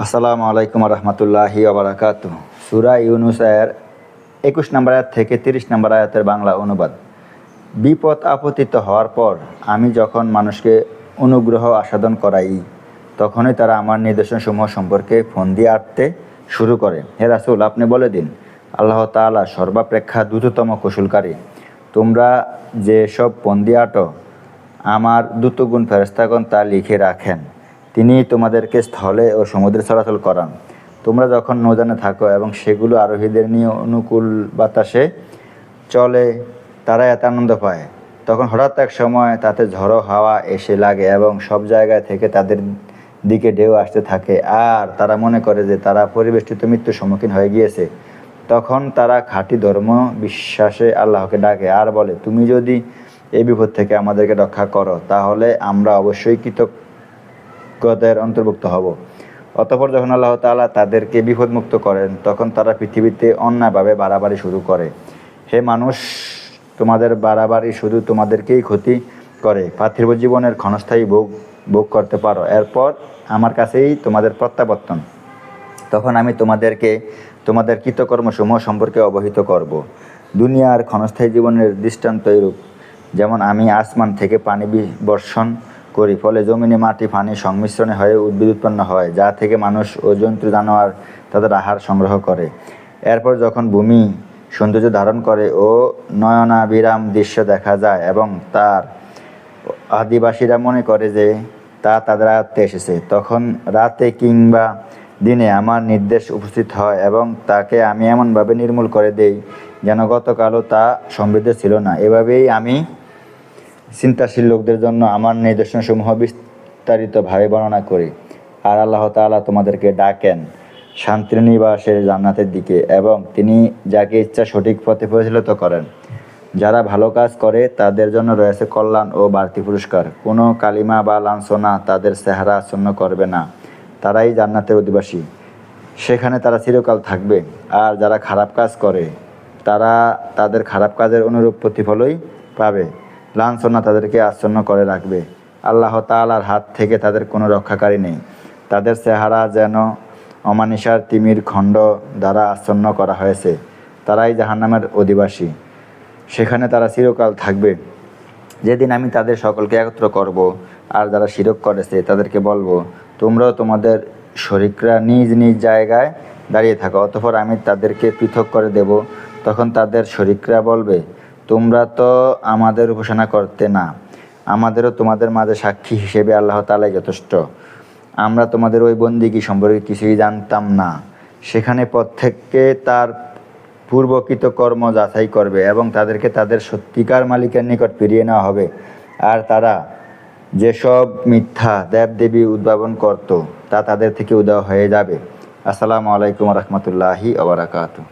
আসসালামু আলাইকুম রহমতুল্লাহি ওবারাকাতুহু। সূরা ইউনূস এর ২১ নম্বর আয়াত থেকে ৩০ নম্বর আয়াতের বাংলা অনুবাদ। বিপদ আপতিত হওয়ার পর আমি যখন মানুষকে অনুগ্রহ আস্বাদন করাই, তখনই তারা আমার নিদর্শনসমূহ সম্পর্কে ফন্দি আঁটতে শুরু করে। হে রাসূল, আপনি বলে দিন, আল্লাহ তাআলা সর্বাপেক্ষা দ্রুততম কৌশলকারী। তোমরা যে সব ফন্দি আঁটো, আমার দ্রুতগুণ ফেরেশতাগণ তা লিখে রাখেন। তিনি তোমাদেরকে স্থলে ও সমুদ্রে চলাচল করান। তোমরা যখন নৌযানে থাকো এবং সেগুলো আরোহীদের নিয়ে অনুকূল বাতাসে চলে, তারা এত আনন্দ পায়। তখন হঠাৎ এক সময় তাতে ঝড়ো হাওয়া এসে লাগে এবং সব জায়গায় থেকে তাদের দিকে ঢেউ আসতে থাকে, আর তারা মনে করে যে তারা পরিবেষ্টিত মৃত্যুর সম্মুখীন হয়ে গিয়েছে। তখন তারা খাঁটি ধর্ম বিশ্বাসে আল্লাহকে ডাকে আর বলে, তুমি যদি এই বিপদ থেকে আমাদেরকে রক্ষা করো, তাহলে আমরা অবশ্যই কৃতজ্ঞদের অন্তর্ভুক্ত হব। অতঃপর যখন আল্লাহ তাআলা তাদেরকে বিপদমুক্ত করেন, তখন তারা পৃথিবীতে অন্যায়ভাবে বাড়াবাড়ি শুরু করে। হে মানুষ, তোমাদের বাড়াবাড়ি শুধু তোমাদেরকেই ক্ষতি করে। পার্থিব জীবনের ক্ষণস্থায়ী ভোগ করতে পারো, এরপর আমার কাছেই তোমাদের প্রত্যাবর্তন। তখন আমি তোমাদেরকে তোমাদের কৃতকর্মসমূহ সম্পর্কে অবহিত করব। দুনিয়ার ক্ষণস্থায়ী জীবনের দৃষ্টান্ত এরূপ, যেমন আমি আসমান থেকে পানি বর্ষণ করি, ফলে জমিনে মাটি পানি সংমিশ্রণে হয়ে উদ্ভিদ উৎপন্ন হয়, যা থেকে মানুষ ও জন্তু জানোয়ার তাদের আহার সংগ্রহ করে। এরপর যখন ভূমি সৌন্দর্য ধারণ করে ও নয়নাভিরাম দৃশ্য দেখা যায় এবং তার আদিবাসীরা মনে করে যে তা তাদের আয়ত্তে এসেছে, তখন রাতে কিংবা দিনে আমার নির্দেশ উপস্থিত হয় এবং তাকে আমি এমনভাবে নির্মূল করে দেই যেন গতকালও তা সমৃদ্ধ ছিল না। এভাবেই আমি চিন্তাশীল লোকদের জন্য আমার নিদর্শনসমূহ বিস্তারিতভাবে বর্ণনা করি। আর আল্লাহ তাআলা তোমাদেরকে ডাকেন শান্তির নিবাসের জান্নাতের দিকে, এবং তিনি যাকে ইচ্ছা সঠিক পথে পরিচালিত করেন। যারা ভালো কাজ করে তাদের জন্য রয়েছে কল্যাণ ও বাড়তি পুরস্কার। কোনো কালিমা বা লাঞ্ছনা তাদের চেহারা আচ্ছন্ন করবে না। তারাই জান্নাতের অধিবাসী, সেখানে তারা চিরকাল থাকবে। আর যারা খারাপ কাজ করে তারা তাদের খারাপ কাজের অনুরূপ প্রতিফলই পাবে। লাঞ্ছনা তাদেরকে আচ্ছন্ন করে রাখবে। আল্লাহ তাআলার হাত থেকে তাদের কোনো রক্ষাকারী নেই। তাদের চেহারা যেন অমানিসার তিমির খণ্ড দ্বারা আচ্ছন্ন করা হয়েছে। তারাই জাহান্নামের অধিবাসী, সেখানে তারা চিরকাল থাকবে। যেদিন আমি তাদের সকলকে একত্র করব, আর যারা শিরক করেছে তাদেরকে বলবো, তোমরাও তোমাদের শরীকরা নিজ নিজ জায়গায় দাঁড়িয়ে থাকো। অতঃপর আমি তাদেরকে পৃথক করে দেব। তখন তাদের শরীকরা বলবে, তোমরা তো আমাদের উপাসনা করতে না, আমাদেরও তোমাদের মাঝে সাক্ষী হিসেবে আল্লাহ তাআলাই যথেষ্ট। আমরা তোমাদের ওই বন্দিগি সম্পর্কে কিছুই জানতাম না। সেখানে প্রত্যেককে তার পূর্বকৃত কর্ম যাচাই করবে এবং তাদেরকে তাদের সত্যিকার মালিকের নিকট ফিরিয়ে নেওয়া হবে। আর তারা যেসব মিথ্যা দেবদেবী উদ্ভাবন করত, তা তাদের থেকে উধাও হয়ে যাবে। আসসালামু আলাইকুম রহমতুল্লাহি ওয়া বারাকাতুহু।